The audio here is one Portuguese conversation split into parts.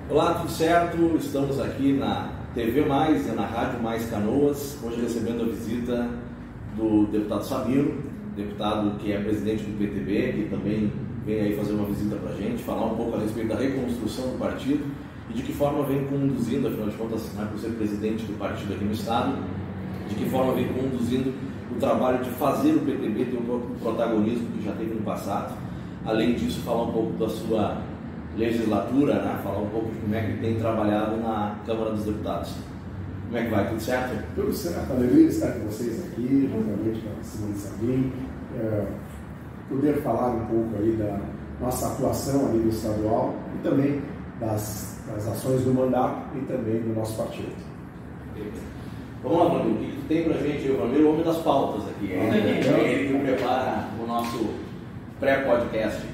Olá, tudo certo? Estamos aqui na TV Mais e na Rádio Mais Canoas, hoje recebendo a visita do deputado Sabino, deputado que é presidente do PTB, que também vem aí fazer uma visita para a gente, falar um pouco a respeito da reconstrução do partido e de que forma vem conduzindo, afinal de contas, por ser presidente do partido aqui no estado, de que forma vem conduzindo o trabalho de fazer o PTB ter um protagonismo que já teve no passado. Além disso, falar um pouco da sua legislatura, né? Falar um pouco de como é que tem trabalhado na Câmara dos Deputados. Como é que vai? Tudo certo? Tudo certo. Alegria estar com vocês aqui, juntamente com a Simone Sabino, poder falar um pouco aí da nossa atuação ali do estadual e também das ações do mandato e também do nosso partido. Vamos lá, Flamir, o que tu tem pra gente? O Flamir é o homem das pautas aqui, é ele que prepara o nosso pré-podcast.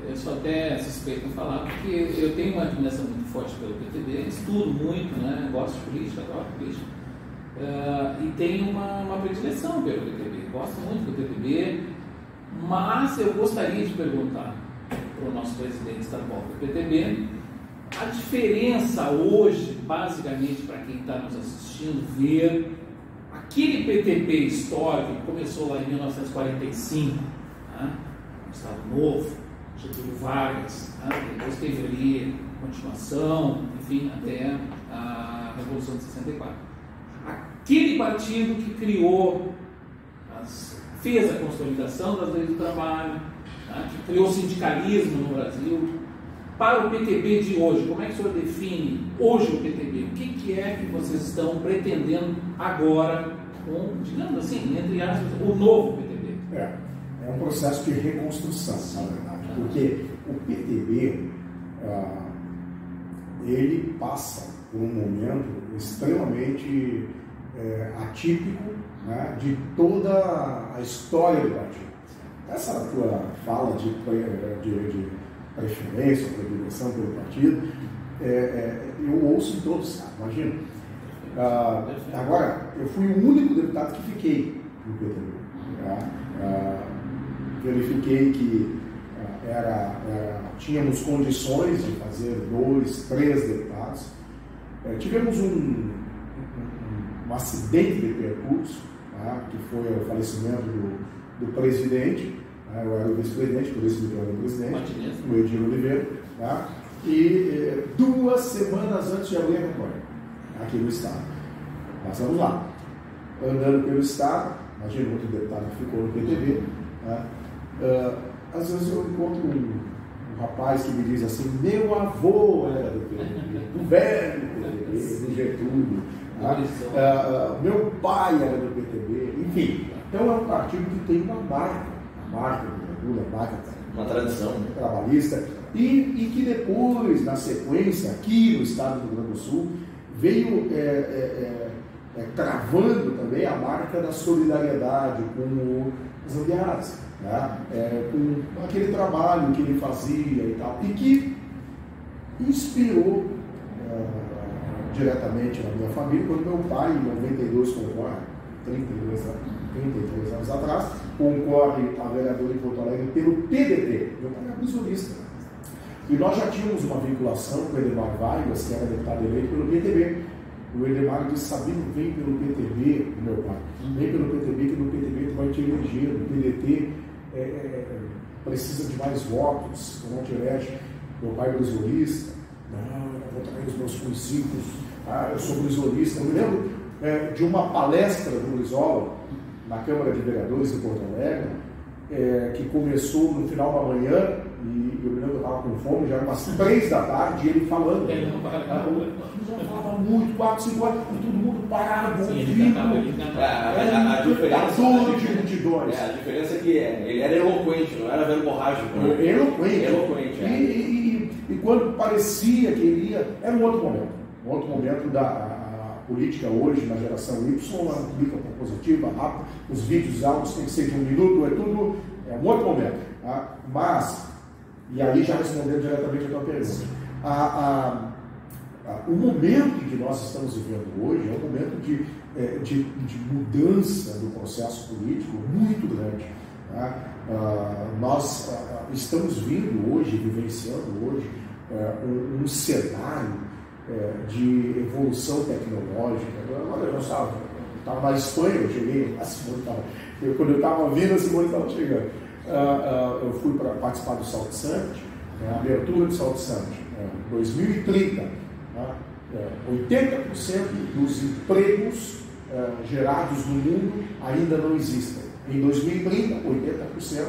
Eu sou até suspeito em falar, porque eu tenho uma admiração muito forte pelo PTB, estudo muito, né? Gosto de política, adoro política, e tenho uma predileção pelo PTB, gosto muito do PTB, mas eu gostaria de perguntar para o nosso presidente estadual do PTB a diferença hoje, basicamente, para quem está nos assistindo, ver aquele PTB histórico que começou lá em 1945, né? Estado Novo, Getúlio Vargas, né? Depois teve ali continuação, enfim, até a Revolução de 64. Aquele partido que criou, fez a consolidação das leis do trabalho, né? Que criou o sindicalismo no Brasil. Para o PTB de hoje, como é que o senhor define hoje o PTB? O que é que vocês estão pretendendo agora com, digamos assim, entre aspas, o novo PTB? É um processo de reconstrução, na verdade, porque o PTB, ele passa por um momento extremamente atípico, né, de toda a história do partido. Essa tua fala de preferência, predileção pelo partido, eu ouço em todos, imagina. Agora, eu fui o único deputado que fiquei no PTB. Verifiquei que tínhamos condições de fazer 2, 3 deputados. Tivemos um acidente de percurso, que foi o falecimento do presidente. Eu era o vice-presidente, por isso me tornei presidente, o Edir Oliveira. E 2 semanas antes de abrir a campanha, aqui no estado. Nós vamos lá, andando pelo estado. Imagina outro deputado que ficou no PTB. Às vezes eu encontro um rapaz que me diz assim: meu avô era do PTB, do velho PTB, do Getúlio, meu pai era do PTB, enfim. Então é um partido que tem uma marca do Getúlio, uma tradição trabalhista, e que depois, na sequência, aqui no estado do Rio Grande do Sul, veio travando também a marca da solidariedade com os aliados, né? Com aquele trabalho que ele fazia e tal, e que inspirou diretamente na minha família, quando meu pai, em 92, concorre, 32 anos atrás, concorre a vereador em Porto Alegre pelo PDT. Meu pai era brisolista. E nós já tínhamos uma vinculação com o Edemar Vargas, que era deputado eleito pelo PTB. O Edemar disse: Sabino, vem pelo PTB, meu pai, vem pelo PTB, que no PTB tu vai te eleger, no PDT precisa de mais votos, tu não te elege. Meu pai é brisolista, não, eu vou trair os meus princípios, eu sou brisolista. Eu me lembro de uma palestra do Brizola na Câmara de Vereadores de Porto Alegre, que começou no final da manhã, e eu me lembro que eu estava com fome, já era umas 3 da tarde, e ele falando. Não falava muito, 4, 5 horas, e todo mundo parado, ouvindo. A diferença é que ele era eloquente, não era verborrágico. Eloquente. E quando parecia que ele ia, era um outro momento da política hoje, na geração Y, uma política propositiva, rápida, os vídeos áudios tem que ser de 1 minuto, é um outro momento. Mas, e aí já respondendo diretamente a tua pergunta, o momento que nós estamos vivendo hoje é um momento de mudança do processo político muito grande. Nós estamos vindo hoje, vivenciando hoje, um cenário de evolução tecnológica. Agora eu não estava na Espanha, eu cheguei, quando eu estava vindo, a Simone estava chegando. Eu fui para participar do Salt Summit, a abertura do Salt Summit, 2030. 80% dos empregos gerados no mundo ainda não existem. Em 2030, 80%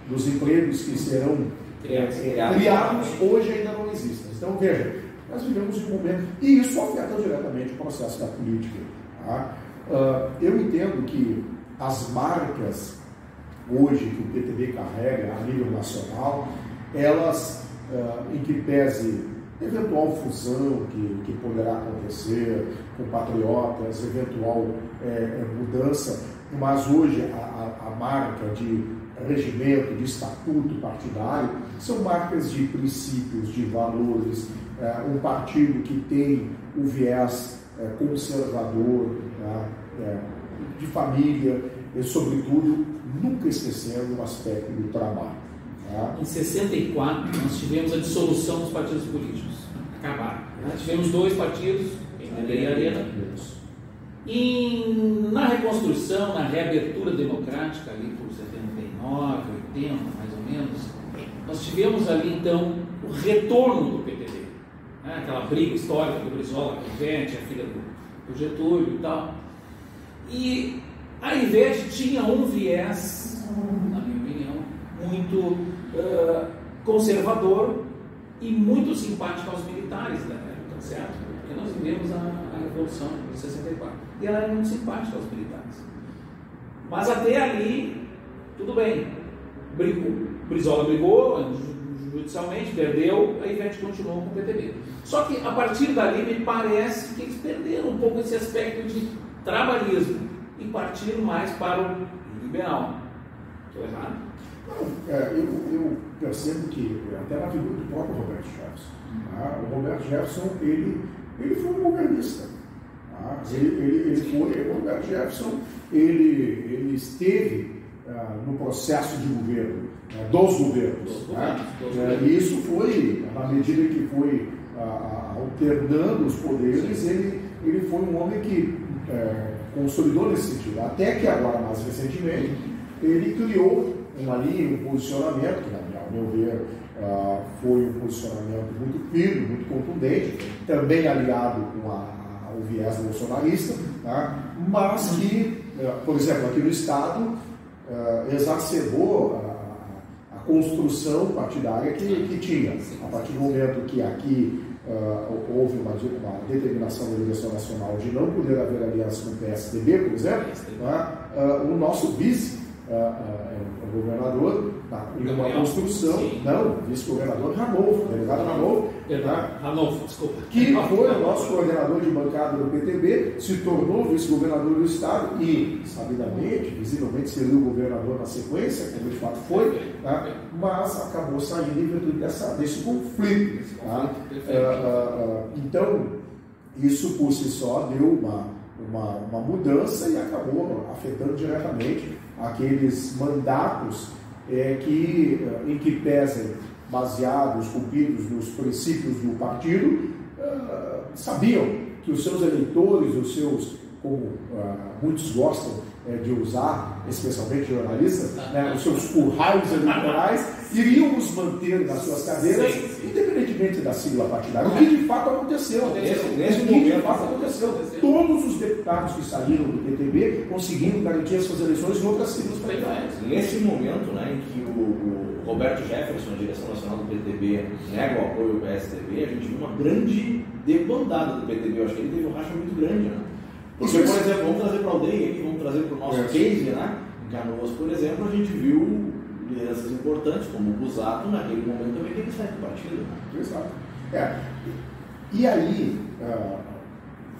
dos empregos que serão criados hoje ainda não existem. Então, veja, nós vivemos um momento, e isso afeta diretamente o processo da política. Tá? Eu entendo que as marcas hoje que o PTB carrega a nível nacional, elas, em que pese eventual fusão que poderá acontecer com patriotas, eventual mudança, mas hoje a marca de regimento, de estatuto partidário, são marcas de princípios, de valores, um partido que tem o viés conservador, de família, e sobretudo nunca esquecendo o aspecto do trabalho. Em 64, nós tivemos a dissolução dos partidos políticos. Acabaram. Tivemos 2 partidos, PMDB e Arena. E na reconstrução, na reabertura democrática, ali por 79, 80, mais ou menos, nós tivemos ali, então, o retorno do PTB. Aquela briga histórica do Brizola, a Ivete, a filha do Getúlio e tal. E a Ivete tinha um viés, na minha opinião, muito conservador e muito simpático aos militares da época, certo? Porque nós vivemos a Revolução de 64 e ela era muito simpática aos militares. Mas até ali, tudo bem. Brizola brigou judicialmente, perdeu, a Ivete continuou com o PTB. Só que a partir dali me parece que eles perderam um pouco esse aspecto de trabalhismo e partiram mais para o liberal. Estou errado? Não, eu percebo que, até na figura do próprio Roberto Jefferson, o Roberto Jefferson, ele foi um governista. O Roberto Jefferson, ele esteve no processo de governo, dos governos. E isso foi, na medida que foi alternando os poderes, ele foi um homem que consolidou nesse sentido. Até que agora, mais recentemente, ele criou uma linha, um posicionamento, que, ao meu ver, foi um posicionamento muito firme, muito contundente, também aliado com o viés bolsonarista, mas que, por exemplo, aqui no Estado, exacerbou a construção partidária que tinha. A partir do momento que aqui houve uma determinação da direção nacional de não poder haver aliança com o PSDB, por exemplo, o nosso vice, o governador, em uma construção, vice-governador Ranolfo, delegado Ranolfo, desculpa. Que foi o nosso coordenador de bancada do PTB, se tornou vice-governador do Estado e, sabidamente, visivelmente seria o governador na sequência, como de fato foi, mas acabou saindo em virtude desse conflito. Então, isso por si só deu uma mudança e acabou afetando diretamente aqueles mandatos em que pesem, baseados, cumpridos nos princípios do partido, sabiam que os seus eleitores, como muitos gostam de usar, especialmente jornalistas, os seus currais eleitorais, iriam os manter nas suas cadeiras, independentemente da sigla partidária. O que de fato aconteceu. Todos os deputados que saíram do PTB conseguiram garantir as suas eleições em outras siglas partidárias. Nesse momento, em que o Roberto Jefferson, a direção nacional do PTB, nega o apoio ao PSDB, a gente viu uma grande debandada do PTB. Eu acho que ele teve um racha muito grande, Porque, por exemplo, vamos trazer para a aldeia aqui, vamos trazer para o nosso case, Em Canoas, por exemplo, a gente viu lideranças importantes, como o Busato, naquele momento também teve que sair do partido. Exato. E aí...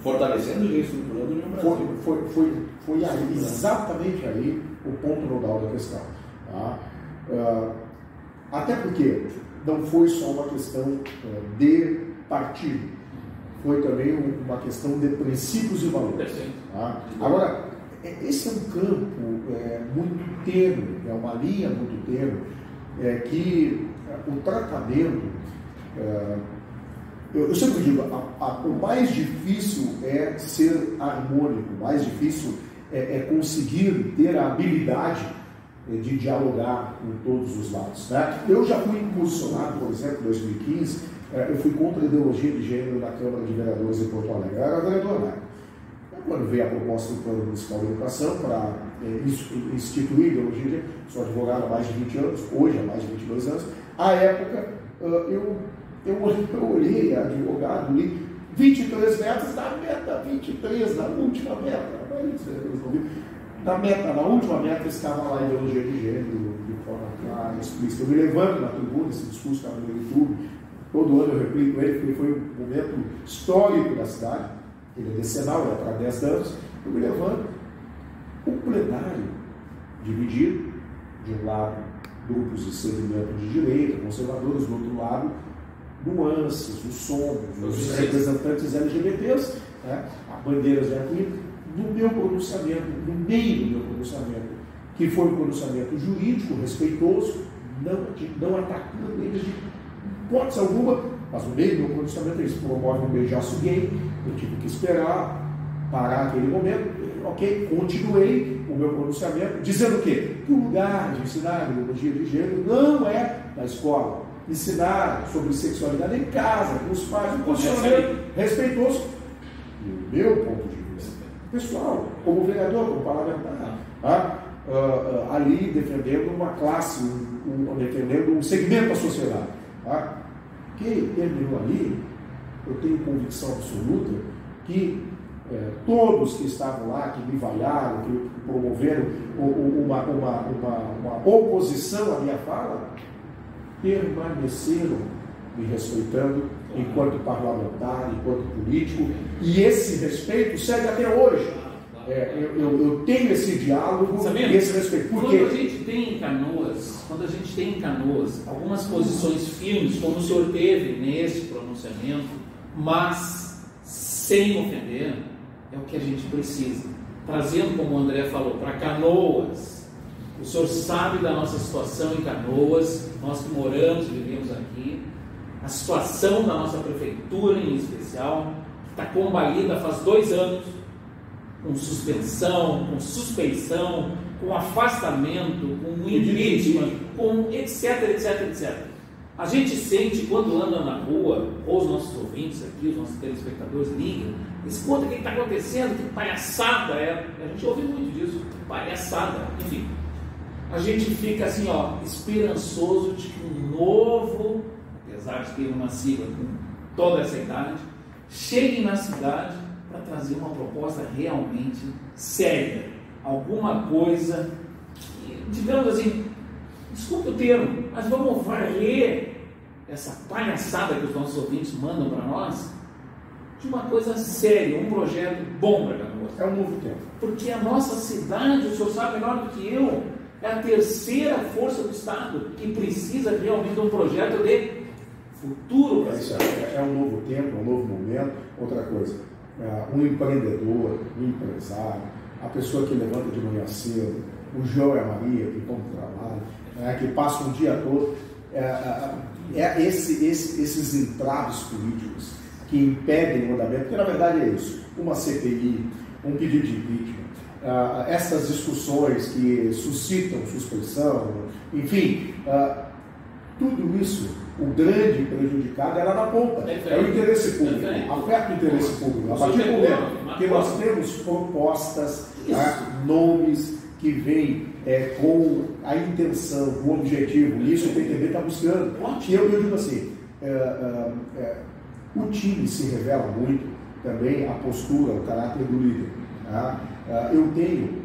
fortalecendo e reestruturando o Brasil. Foi aí, exatamente aí, o ponto nodal da questão. Até porque não foi só uma questão de partido, foi também uma questão de princípios e valores. Agora, esse é um campo muito tênue, é uma linha muito tênue, que o tratamento Eu sempre digo, o mais difícil é ser harmônico, o mais difícil é conseguir ter a habilidade de dialogar com todos os lados. Né? Eu já fui impulsionado, por exemplo, em 2015, eu fui contra a ideologia de gênero na Câmara de Vereadores em Porto Alegre. Eu era vereador, né? Quando veio a proposta do Plano Municipal de Educação para instituir a ideologia de gênero, sou advogado há mais de 20 anos, hoje há mais de 22 anos, à época eu olhei, advogado, li 23 metas, na meta 23, na última meta, na última meta estava lá a ideologia de gênero, de forma clara, explícita. Eu me levanto na tribuna, esse discurso estava no YouTube, todo ano eu replico ele, porque foi um momento histórico da cidade, ele é decenal, é para 10 anos, eu me levanto, o plenário dividido, de um lado grupos de segmento de direita, conservadores, do outro lado nuances, os somos, os representantes LGBTs, né, bandeiras de arco-íris, no meu pronunciamento, no meio do meu pronunciamento, que foi um pronunciamento jurídico, respeitoso, não atacando eles de hipótese alguma, mas no meio do meu pronunciamento eles promovem um beijaço gay, eu tive que esperar, parar aquele momento, ok, continuei o meu pronunciamento, dizendo o quê? Que o lugar de ensinar a ideologia de gênero não é na escola, ensinar sobre sexualidade em casa, com os pais, um posicionamento respeitoso. E o meu ponto de vista, pessoal, como vereador, como parlamentar, ali defendendo uma classe, defendendo um segmento da sociedade. Que terminou ali, eu tenho convicção absoluta que todos que estavam lá, que me vaiaram, que promoveram uma oposição à minha fala, permaneceram me respeitando enquanto parlamentar, enquanto político, e esse respeito segue até hoje. Eu tenho esse diálogo e esse respeito. Porque quando a gente tem em Canoas algumas posições firmes, como o senhor teve nesse pronunciamento, mas sem ofender, é o que a gente precisa. Trazendo, como o André falou, para Canoas. O senhor sabe da nossa situação em Canoas, nós que moramos e vivemos aqui, a situação da nossa prefeitura em especial, que está combalida faz 2 anos, com suspensão, com suspeição, com afastamento, com impeachment, com etc, etc, etc. A gente sente quando anda na rua, ou os nossos ouvintes aqui, os nossos telespectadores ligam, escuta o que está acontecendo, que palhaçada é. A gente ouve muito disso, palhaçada, enfim. A gente fica assim, esperançoso de que um novo, apesar de ter uma sigla com toda essa idade, chegue na cidade para trazer uma proposta realmente séria, alguma coisa, digamos assim, desculpe o termo, mas vamos varrer essa palhaçada que os nossos ouvintes mandam para nós, de uma coisa séria, um projeto bom para Canoas. É um novo tempo. Porque a nossa cidade, o senhor sabe melhor do que eu, é a terceira força do Estado que precisa realmente de um projeto de futuro para a cidade. É um novo tempo, um novo momento. Outra coisa, um empreendedor, um empresário, a pessoa que levanta de manhã cedo, o João e a Maria que vão para o trabalho, que passam o dia todo, esses entraves políticos que impedem o andamento, porque na verdade é isso, uma CPI, um pedido de impeachment, essas discussões que suscitam suspeição, enfim, tudo isso, o grande prejudicado é lá na ponta, é o interesse público, afeta o interesse público. A partir do momento que nós temos propostas, nomes que vêm com a intenção, com o objetivo, e isso o PTB está buscando. E eu digo assim, o time se revela muito também a postura, o caráter do líder. Eu tenho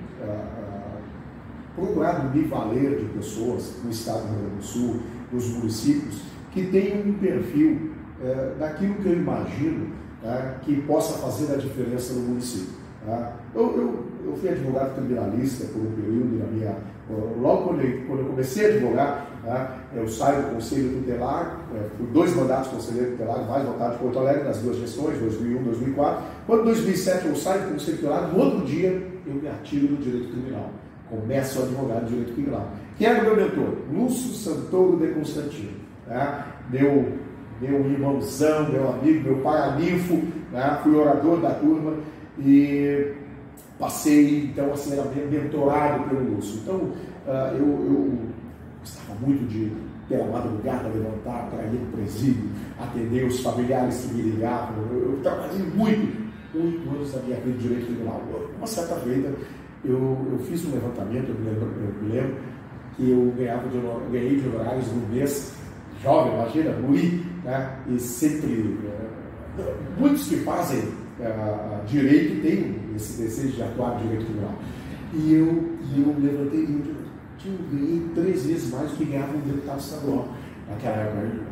procurado me valer de pessoas no estado do Rio Grande do Sul, nos municípios, que tenham um perfil daquilo que eu imagino que possa fazer a diferença no município. Eu fui advogado criminalista por um período logo quando eu comecei a advogar, eu saio do Conselho Tutelar, fui 2 mandatos conselheiro tutelar, mais votado de Porto Alegre, nas 2 gestões, 2001 e 2004. Quando em 2007 eu saio do Conselho Tutelar, no outro dia eu me atiro no direito criminal. Começo a advogar de direito criminal. Quem era o meu mentor? Lúcio Santoro de Constantino. Meu meu irmãozão, meu amigo, meu paraninfo, né? Fui orador da turma e passei, então, assim, era mentorado pelo Lúcio. Então, eu gostava muito de, pela madrugada, levantar para ir no presídio, atender os familiares que me ligavam. Eu trabalhei muito 8 anos da minha vida de direito criminal. Uma certa feita, eu fiz um levantamento, eu me lembro que eu ganhei de honorários no mês, jovem, imagina, guri, né? E sempre, muitos que fazem direito têm esse desejo de atuar no direito criminal. E eu levantei, eu ganhei 3 vezes mais do que ganhava um deputado estadual naquela época.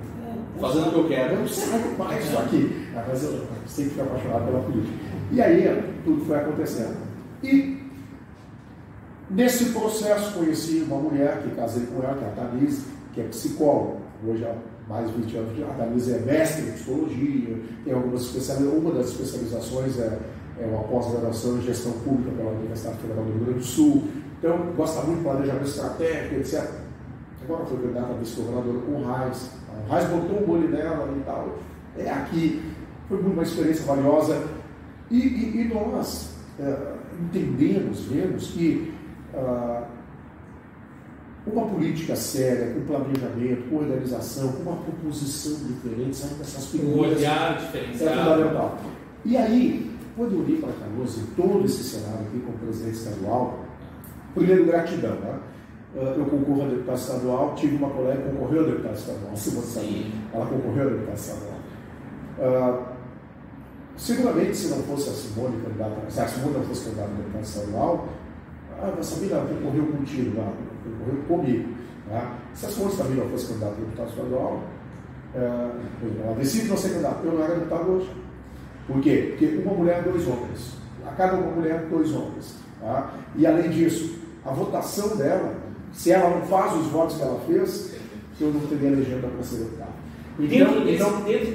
Fazendo o que eu quero. Eu não sei mais isso aqui, mas eu sempre fui apaixonado pela política. E aí, tudo foi acontecendo. E nesse processo conheci uma mulher que casei com ela, que é a Thaís, que é psicóloga. Hoje há mais de 20 anos. A Thaís é mestre em psicologia, tem algumas especializações. Uma das especializações é uma pós-graduação em gestão pública pela Universidade Federal do Rio Grande do Sul. Então, gosta muito de planejamento estratégico, etc. Agora foi candidata a vice-governadora com o Reis. O Reis botou o molho nela e tal. É aqui. Foi muito uma experiência valiosa. E nós entendemos, vemos que uma política séria, com planejamento, com organização, com uma proposição diferente, sabe, dessas figuras. Um olhar diferenciado. É fundamental. E aí, quando eu olhei para Canoas e todo esse cenário aqui como presidente estadual, primeiro, gratidão, né? Eu concorro a deputado estadual, tive uma colega que concorreu a deputado estadual, Simone Sabino, ela concorreu a deputado estadual. Seguramente, se não fosse a Simone candidata, se a Simone não fosse candidata a deputado estadual, a Sabina concorreu contigo, concorreu comigo. Né? Se a Simone Sabina não fosse candidata a deputado estadual, ela decide não ser candidata, eu não era deputado hoje. Por quê? Porque uma mulher, 2 homens. A cada uma mulher, 2 homens. Tá? E além disso, a votação dela, se ela não faz os votos que ela fez, eu não teria legenda para ser deputado. Dentro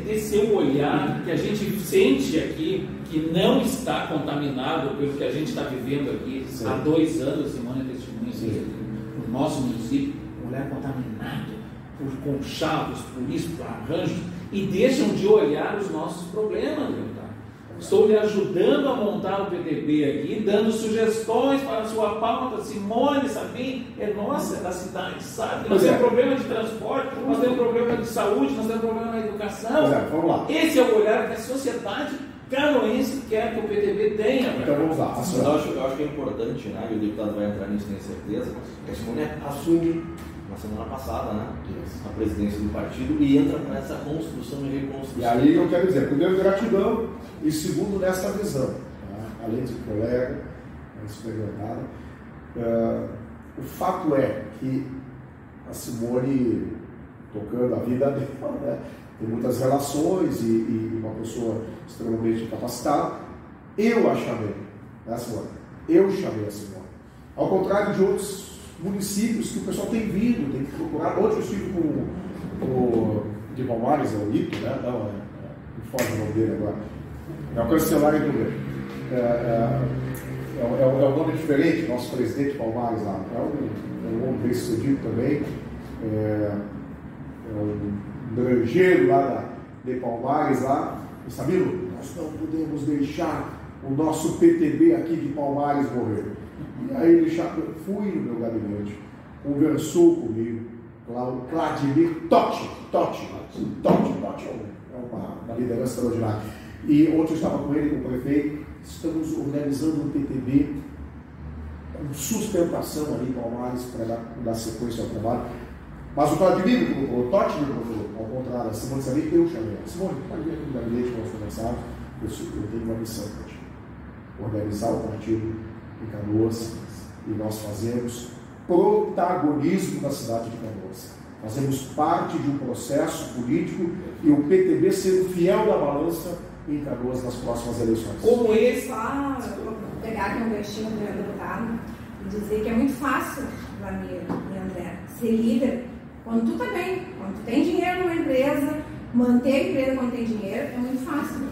desse seu olhar, que a gente sente aqui, que não está contaminado pelo que a gente está vivendo aqui. Sim. Há 2 anos, Simone é testemunha no nosso município, um olhar contaminado por conchavos, por isso, por arranjos, e deixam de olhar os nossos problemas, deputado. Estou lhe ajudando a montar o PTB aqui, dando sugestões para a sua pauta. Simone Sabino é nossa, é da cidade, sabe? Nós temos problema de transporte, nós temos problema de saúde, nós temos problema na educação. Vamos lá. Esse é o olhar que a sociedade canoense quer que o PTB tenha. Então vamos lá. Eu acho que é importante, né? E o deputado vai entrar nisso, tenho certeza. A Simone assume na semana passada, né? A presidência do partido e entra nessa construção e reconstrução. E aí eu quero dizer, primeiro, gratidão, e segundo, nessa visão, né? Além de colega, experimentada, o fato é que a Simone, tocando a vida dela, né? Tem muitas relações e uma pessoa extremamente capacitada. Eu a chamei, né, Simone? Eu chamei a Simone. Ao contrário de outros municípios que o pessoal tem vindo, tem que procurar. Hoje eu estive com o de Palmares, é o Lito, né? Não, me foge o nome dele agora. É o cancelário do governo. É um nome diferente, nosso presidente Palmares lá. É um homem bem sucedido também. É um granjeiro lá de Palmares lá. E Sabino, nós não podemos deixar o nosso PTB aqui de Palmares morrer. E aí ele fui no meu gabinete, conversou comigo, Vladimir Totti é uma liderança extraordinária. E ontem eu estava com ele, com o prefeito, estamos organizando um PTB com sustentação ali em Palmares para dar sequência ao trabalho. Mas o Vladimir me colocou, o Totti me colocou, ao contrário, a Simone Sabino, eu chamei. Simone, pode vir aqui no gabinete para nós conversar, eu tenho uma missão para ti. Organizar o partido em Canoas, e nós fazemos protagonismo da cidade de Canoas. Fazemos parte de um processo político e o PTB sendo fiel da balança em Canoas nas próximas eleições. Como esse? Só pegar aqui um ganchinho do meu deputado e dizer que é muito fácil, Vladimir e André, ser líder quando tu tá bem, quando tu tem dinheiro numa empresa, manter a empresa quando tem dinheiro é muito fácil.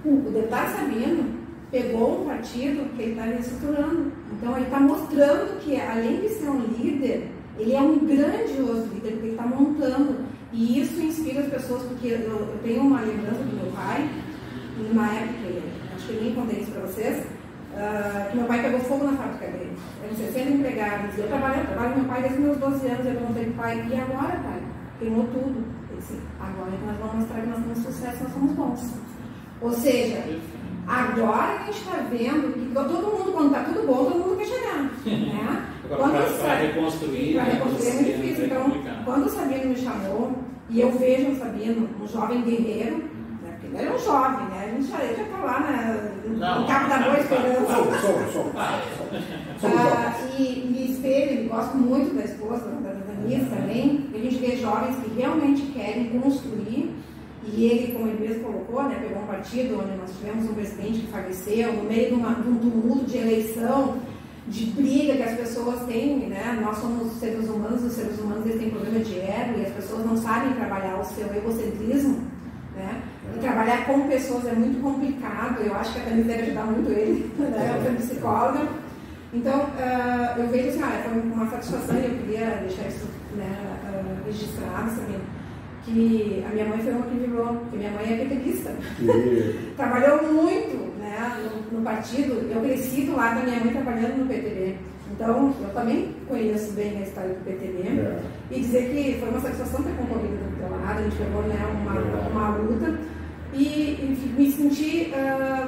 O deputado Sabino pegou um partido que ele está reestruturando. Então, ele está mostrando que, além de ser um líder, ele é um grandioso líder, porque ele está montando. E isso inspira as pessoas, porque eu tenho uma lembrança do meu pai, na época, acho que eu nem contei isso para vocês, que meu pai pegou fogo na fábrica dele. Eram 60 empregados. Eu trabalho com meu pai desde meus 12 anos. Eu perguntei para o pai, e agora, pai? Queimou tudo. Ele disse, agora nós vamos mostrar que nós temos sucesso, nós somos bons. Ou seja, agora a gente está vendo que todo mundo, quando está tudo bom, todo mundo quer chegar. Né? Para reconstruir é muito difícil. Então, quando o Sabino me chamou, e eu vejo o Sabino, um jovem guerreiro, né, porque ele era um jovem, né? A gente já está lá no Cabo da Boa Esperança. E me espelho, e gosto muito da esposa, da Denise também, a gente vê jovens que realmente querem construir. E ele, como ele mesmo colocou, né, pegou um partido onde nós tivemos um presidente que faleceu, no meio de um tumulto de eleição, de briga que as pessoas têm, né? Nós somos seres humanos, os seres humanos eles têm problema de ego e as pessoas não sabem trabalhar o seu egocentrismo, né? E trabalhar com pessoas é muito complicado. Eu acho que a Denise deve ajudar muito ele, né? Eu sou psicóloga. Então, eu vejo assim, foi uma satisfação e eu queria deixar isso, né, registrado, sabe? Que a minha mãe foi uma que vibrou, porque minha mãe é petebista. Trabalhou muito, né, no partido. Eu cresci do lado da minha mãe trabalhando no PTB. Então, eu também conheço bem a história do PTB. E dizer que foi uma satisfação ter concorrido do teu lado. A gente pegou, né, uma luta. E me senti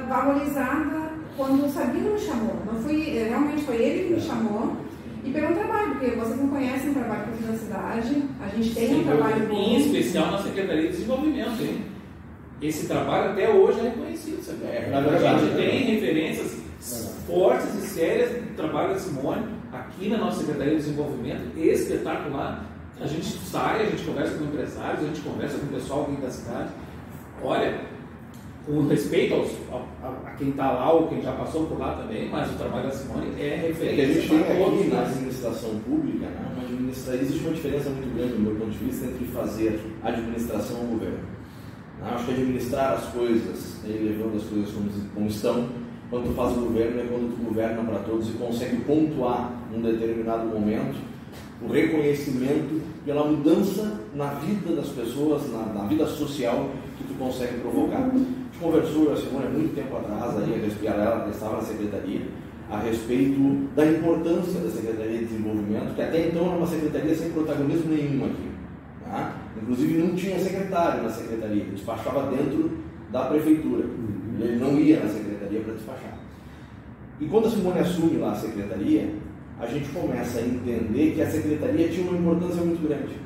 valorizada quando o Sabino me chamou. Não fui, realmente foi ele que me chamou. E pelo trabalho, porque vocês não conhecem o trabalho que eu fiz na cidade, a gente tem um trabalho bom. Em especial na Secretaria de Desenvolvimento, hein? Esse trabalho até hoje é reconhecido, sabe? A gente tem referências fortes e sérias do trabalho da Simone aqui na nossa Secretaria de Desenvolvimento, espetacular. A gente sai, a gente conversa com empresários, a gente conversa com o pessoal aqui da cidade. Olha, com respeito a quem está lá ou quem já passou por lá também, mas o trabalho da Simone é referência. A gente tem aqui na administração pública, né, existe uma diferença muito grande, do meu ponto de vista, entre fazer administração ou governo. Acho que administrar as coisas, levando as coisas como estão, quando tu faz o governo é quando tu governa para todos e consegue pontuar num determinado momento o reconhecimento pela mudança na vida das pessoas, na vida social que tu consegue provocar. A gente conversou, eu e a Simone, há muito tempo atrás, ela estava na secretaria, a respeito da importância da Secretaria de Desenvolvimento, que até então era uma secretaria sem protagonismo nenhum aqui. Né? Inclusive não tinha secretário na secretaria, despachava dentro da prefeitura. Ele não ia na secretaria para despachar. E quando a Simone assume lá a secretaria, a gente começa a entender que a secretaria tinha uma importância muito grande,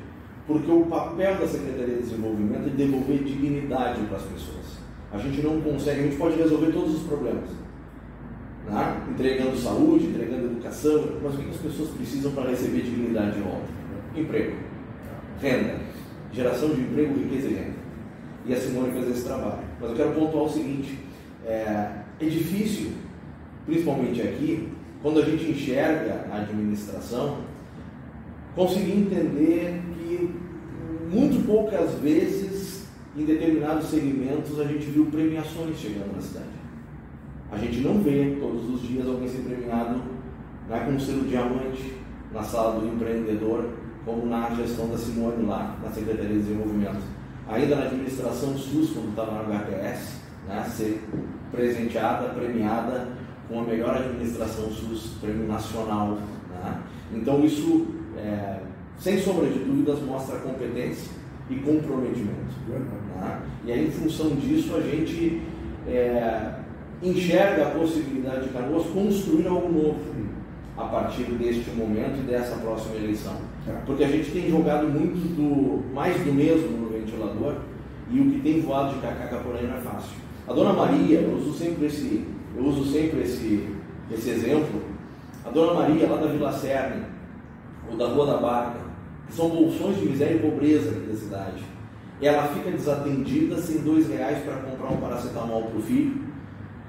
porque o papel da Secretaria de Desenvolvimento é devolver dignidade para as pessoas. A gente não consegue, a gente pode resolver todos os problemas, né? Entregando saúde, entregando educação, mas o que as pessoas precisam para receber dignidade de volta? Emprego, renda, geração de emprego, riqueza e renda. E a Simone fez esse trabalho. Mas eu quero pontuar o seguinte, é difícil, principalmente aqui, quando a gente enxerga a administração, conseguir entender que muito poucas vezes, em determinados segmentos, a gente viu premiações chegando na cidade. A gente não vê todos os dias alguém ser premiado, né, com um selo diamante na sala do empreendedor, como na gestão da Simone lá na Secretaria de Desenvolvimento. Ainda na administração SUS, quando estava na HPS, né, ser presenteada, premiada com a melhor administração SUS, prêmio nacional. Né? Então isso, sem sombra de dúvidas, mostra competência e comprometimento. Né? E aí, em função disso, a gente enxerga a possibilidade de Canoas construir algo novo a partir deste momento e dessa próxima eleição. Porque a gente tem jogado muito mais do mesmo no ventilador e o que tem voado de cacaca por aí não é fácil. A Dona Maria, eu uso sempre esse exemplo, a Dona Maria lá da Vila Cerne, ou da Rua da Barca, que são bolsões de miséria e pobreza aqui da cidade. Ela fica desatendida sem R$2 para comprar um paracetamol para o filho,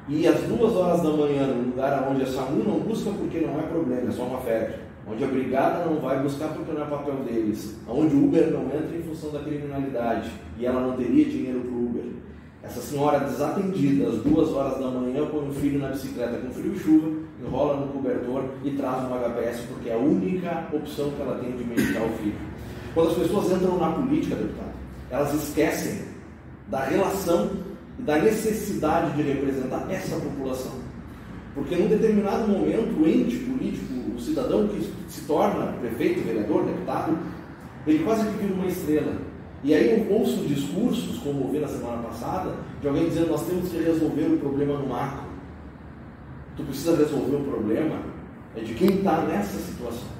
e às 2 horas da manhã, no lugar onde a SAMU não busca porque não é problema, é só uma febre, onde a brigada não vai buscar porque não é papel deles, onde o Uber não entra em função da criminalidade, e ela não teria dinheiro para o Uber. Essa senhora desatendida, às 2 horas da manhã, põe o filho na bicicleta com frio e chuva, enrola no cobertor e traz uma HPS, porque é a única opção que ela tem de medicar o filho. Quando as pessoas entram na política, deputado, elas esquecem da relação e da necessidade de representar essa população. Porque num determinado momento, o ente político, o cidadão que se torna prefeito, vereador, deputado, ele quase que vira uma estrela. E aí eu ouço discursos, como ouvi na semana passada, de alguém dizendo: nós temos que resolver o problema no macro. Tu precisa resolver o problema de quem está nessa situação.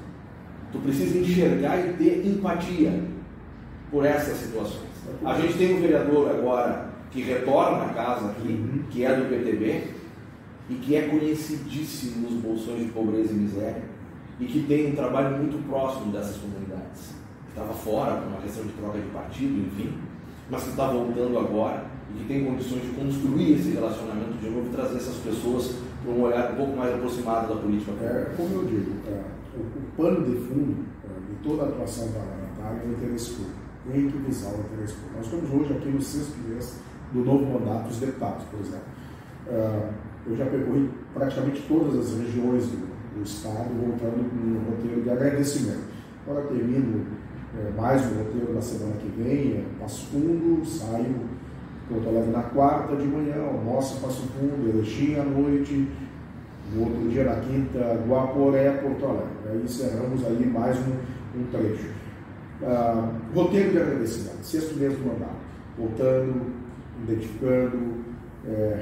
Tu precisa enxergar e ter empatia por essas situações. A gente tem um vereador agora que retorna à casa aqui, que é do PTB, e que é conhecidíssimo nos bolsões de pobreza e miséria, e que tem um trabalho muito próximo dessas comunidades. Estava fora por uma questão de troca de partido, enfim, mas que está voltando agora e que tem condições de construir esse relacionamento de novo e trazer essas pessoas para um olhar um pouco mais aproximado da política. Como eu digo, o pano de fundo de toda a atuação parlamentar é o interesse público. Tem que visar o interesse público. Nós estamos hoje aqui no 6º mês do novo mandato dos deputados, por exemplo. Eu já percorri praticamente todas as regiões do estado, voltando com um roteiro de agradecimento. Agora termino mais um roteiro na semana que vem, Passo Fundo, saio Porto Alegre na quarta de manhã, almoço Passo Fundo, Erechim à noite, no outro dia na quinta, Guaporé, Porto Alegre. Aí encerramos aí mais um trecho. Roteiro de agradecimento, 6º mês do mandato, voltando, identificando,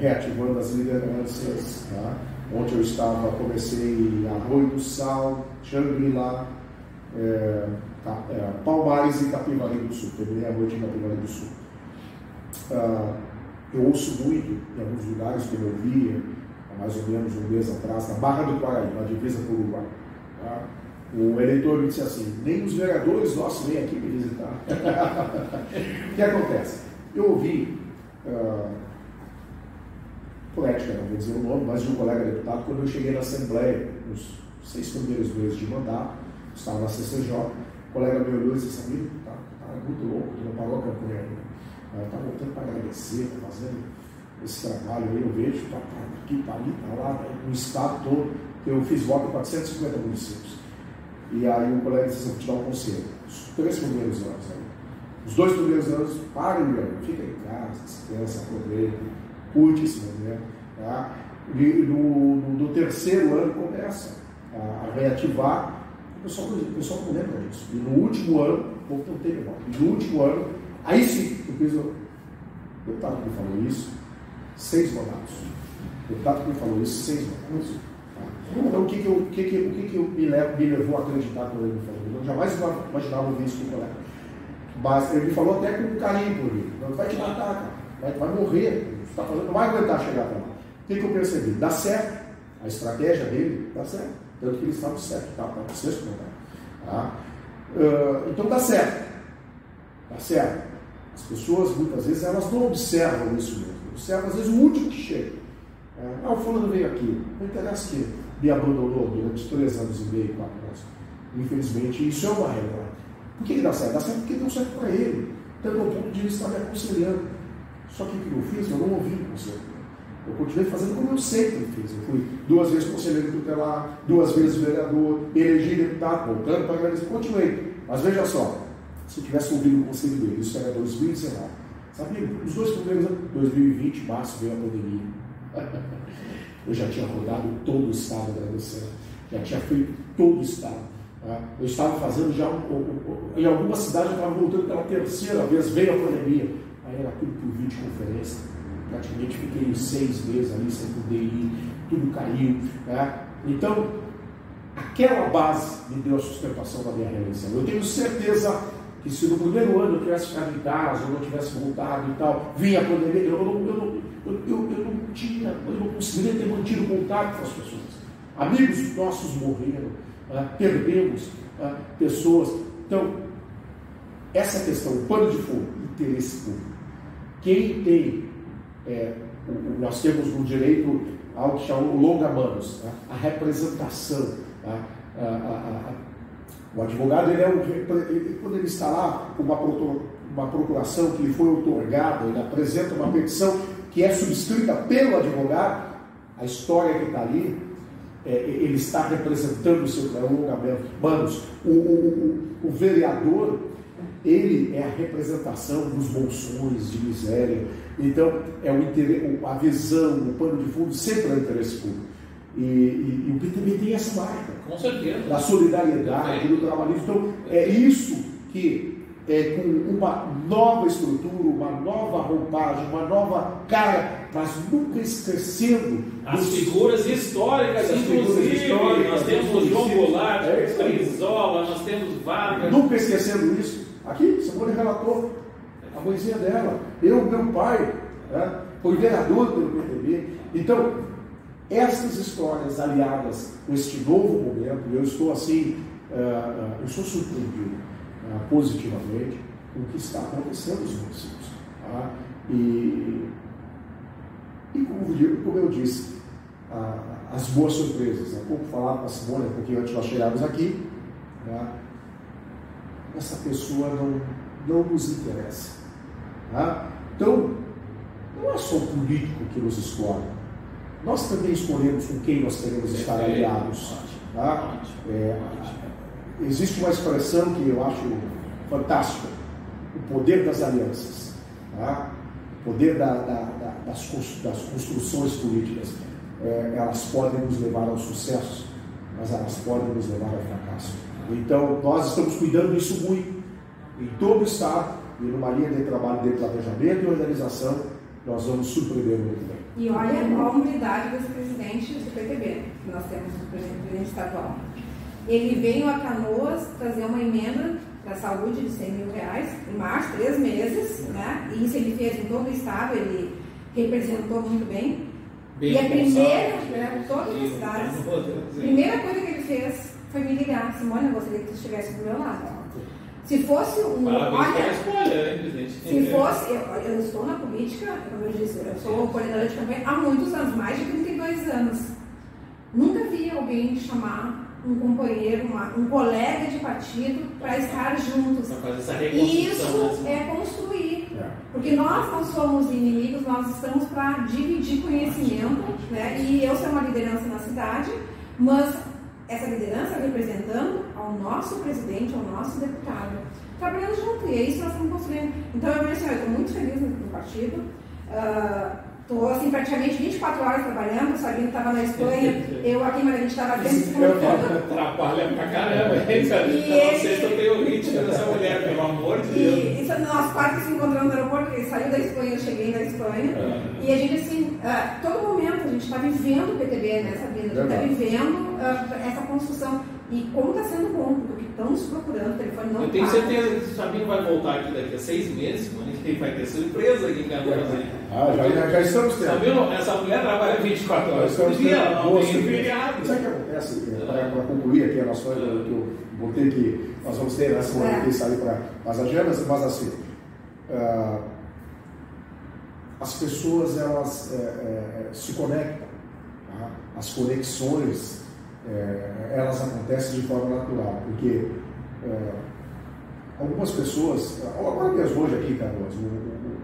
reativando as lideranças. Tá? Ontem eu comecei Arroio do Sal, Xangri-Lá, Palmares e Capivari do Sul. Terminei a noite em Capivari do Sul. Eu ouço muito em alguns lugares, como eu via há mais ou menos um mês atrás, na Barra do Quaraí, na divisa com o Uruguai. Tá? O eleitor me disse assim: nem os vereadores nossos vêm aqui me visitar. O que acontece? Eu ouvi, por ética, não vou dizer o nome, mas de um colega deputado, quando eu cheguei na Assembleia, nos 6 primeiros meses de mandato, estava na CCJ, o colega me olhou e disse: amigo, tá muito louco, tu não parou a campanha ainda. Está voltando para agradecer, está fazendo esse trabalho aí, eu vejo, está aqui, está ali, está lá, tá no estado todo. Eu fiz voto em 450 municípios. E aí o colega disse: vou te dar um conselho. Os 3 primeiros anos aí. Os 2 primeiros anos, pare, fica em casa, descansa, aproveita, curte esse momento. Tá? E no 3º ano começa a reativar. O pessoal não lembra disso. E no último ano, não teve voto. E no último ano, aí sim, eu fiz o deputado que me falou isso, 6 mandatos. O deputado que me falou isso, 6 mandatos. Tá? Então, o que me levou a acreditar quando ele me falou? Eu jamais imaginava ouvir isso com o colega. Mas ele me falou até com carinho por mim. Não vai te matar, cara. Vai morrer. Você tá fazendo, não vai aguentar chegar para lá. O que eu percebi? Dá certo. A estratégia dele dá certo. Tanto que ele estava certo. Está no 6º mandato. Tá? Então dá certo. Dá certo. As pessoas, muitas vezes, elas não observam isso mesmo. Observam, às vezes, o último que chega. O fulano veio aqui. Não interessa que me abandonou durante 3 anos e meio, 4 anos. Infelizmente, isso é uma regra. Por que dá certo? Dá certo porque deu certo para ele. Tanto ao ponto de ele estar me aconselhando. Só que o que eu fiz? Eu não ouvi o conselho. Eu continuei fazendo como eu sempre fiz. Eu fui 2 vezes conselheiro tutelar, 2 vezes vereador, elegi deputado, voltando para agradecer. Continuei. Mas veja só. Se eu tivesse ouvido o conselho dele, isso era 2019. Sabe, os 2 primeiros anos, 2020, março, veio a pandemia. Eu já tinha rodado todo o estado agradecendo, já tinha feito todo o estado. Tá? Eu estava fazendo já, em alguma cidade eu estava voltando pela 3ª vez, veio a pandemia. Aí era tudo por videoconferência. Praticamente fiquei 6 meses ali sem poder ir, tudo caiu. Tá? Então, aquela base me deu a sustentação da minha reeleição. Eu tenho certeza que se no primeiro ano eu tivesse ficado em casa, ou não tivesse voltado e tal, vinha a pandemia, eu não conseguiria ter mantido contato com as pessoas. Amigos nossos morreram, perdemos pessoas. Então, essa questão, o pano de fundo, interesse público. Quem tem, nós temos no direito algo que chama o longa-manos, a representação. O advogado, quando ele está lá com uma procuração que lhe foi outorgada, ele apresenta uma petição que é subscrita pelo advogado, a história que está ali, ele está representando o seu longamento. Manos, o vereador, ele é a representação dos bolsões, de miséria. Então, é a visão, o pano de fundo sempre é o interesse público. E o PTB tem essa marca. Com certeza. Da solidariedade, do trabalhismo. Então, é isso que, com uma nova estrutura, uma nova roupagem, uma nova cara, mas nunca esquecendo as figuras históricas, inclusive. Nós temos o João Goulart, Brizola, nós temos Vargas. Nunca esquecendo isso. Aqui, Simone relatou a mãezinha dela. Meu pai foi vereador pelo PTB. Então, essas histórias aliadas com este novo momento, eu estou assim, eu sou surpreendido positivamente com o que está acontecendo nos municípios. Tá? E como eu disse, as boas surpresas. Há pouco falava com a Simone, um pouquinho antes nós chegarmos aqui, tá? Essa pessoa não nos interessa. Tá? Então, não é só o político que nos escolhe. Nós também escolhemos com quem nós queremos estar aliados. Tá? Existe uma expressão que eu acho fantástica: o poder das alianças, tá? O poder das construções políticas. Elas podem nos levar ao sucesso, mas elas podem nos levar ao fracasso. Então, nós estamos cuidando disso muito, em todo o Estado, e numa linha de trabalho de planejamento e organização, nós vamos surpreender muito bem. E olha a humildade desse presidente do PTB, que nós temos, o presidente estadual. Ele veio a Canoas trazer uma emenda para a saúde de R$100 mil em março, 3 meses, né? E isso ele fez em todo o Estado, ele representou muito bem. E a primeira, todas as cidades, a primeira coisa que ele fez foi me ligar: Simone, eu gostaria que tu estivesse do meu lado. Se fosse um. Se fosse. Eu estou na política, como eu disse, eu sou coordenadora de campanha há muitos anos, mais de 32 anos. Nunca vi alguém chamar um companheiro, um colega de partido para estar juntos. E isso é construir. Porque nós não somos inimigos, nós estamos para dividir conhecimento, né? E eu sou uma liderança na cidade, mas essa liderança representando ao nosso presidente, ao nosso deputado, trabalhando junto, e é isso que nós estamos construindo. Então eu estou muito feliz no partido, estou assim, praticamente 24 horas trabalhando. O Sabino estava na Espanha, eu aqui, mas a gente estava dentro. Trabalha pra caramba, vocês não têm o ritmo dessa mulher, pelo amor de Deus. E nós quase se encontramos no aeroporto, ele saiu da Espanha, eu cheguei da Espanha, e a gente assim, todo momento a gente está vivendo o PTB, né, Sabino? A gente está vivendo essa construção. E como está sendo bom, porque estamos procurando, o telefone não. Eu tenho certeza que o Sabino vai voltar aqui daqui a 6 meses, mano, e vai ter surpresa aqui em Canoas. Já estamos tendo. Sabino, essa mulher trabalha 24 horas por dia, ela não tem feriado. Sabe o que acontece? Para concluir aqui a nossa coisa, que eu botei que nós vamos ter essa semana que sair para as agendas, mas assim, as pessoas elas se conectam, tá? As conexões elas acontecem de forma natural, porque algumas pessoas, agora mesmo hoje aqui, Carlos,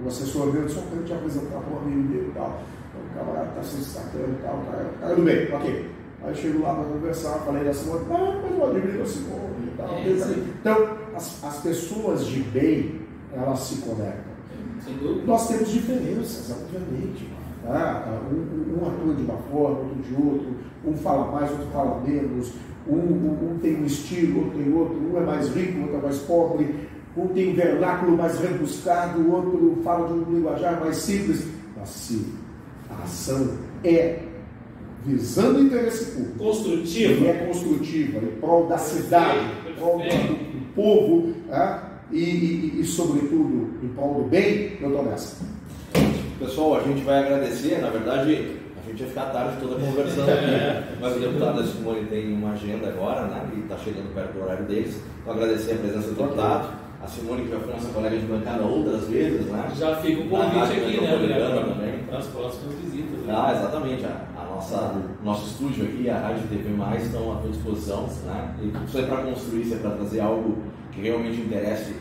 o assessor meu disse: só para a gente apresentar para um amigo dele e tal, o camarada está se destacando e tal, tá tudo bem, ok. Aí eu chego lá para conversar, falei da Simone, mas eu admiro a Simone e tal. Então, as pessoas de bem, elas se conectam. Nós temos diferenças, obviamente. Um atua de uma forma, outro de outro, um fala mais, outro fala menos, um tem um estilo, outro tem outro, um é mais rico, outro é mais pobre, um tem um vernáculo mais rebuscado, o outro fala de um linguajar mais simples. Mas sim, a ação é visando o interesse público. Construtiva. E é construtiva, em prol da cidade, em prol do povo, e sobretudo, em prol do bem. Eu estou nessa. Pessoal, a gente vai agradecer, na verdade, a gente ia ficar a tarde toda conversando aqui, mas o deputado Simone tem uma agenda agora, né, e está chegando perto do horário deles. Então, agradecer a presença do deputado, a Simone, que já foi nossa colega de bancada outras vezes, né? Já fica o convite aqui, né, também. Para as próximas visitas. Né? Exatamente, nosso estúdio aqui, a Rádio TV Mais, estão à tua disposição, né? E isso é para construir, isso é para trazer algo que realmente interesse,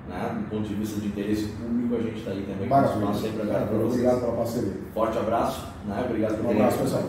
né? Do ponto de vista de interesse público, a gente está aí também. Maravilha. Sempre aberto para vocês. Obrigado pela parceria. Forte abraço, né? Obrigado por Um abraço, pessoal.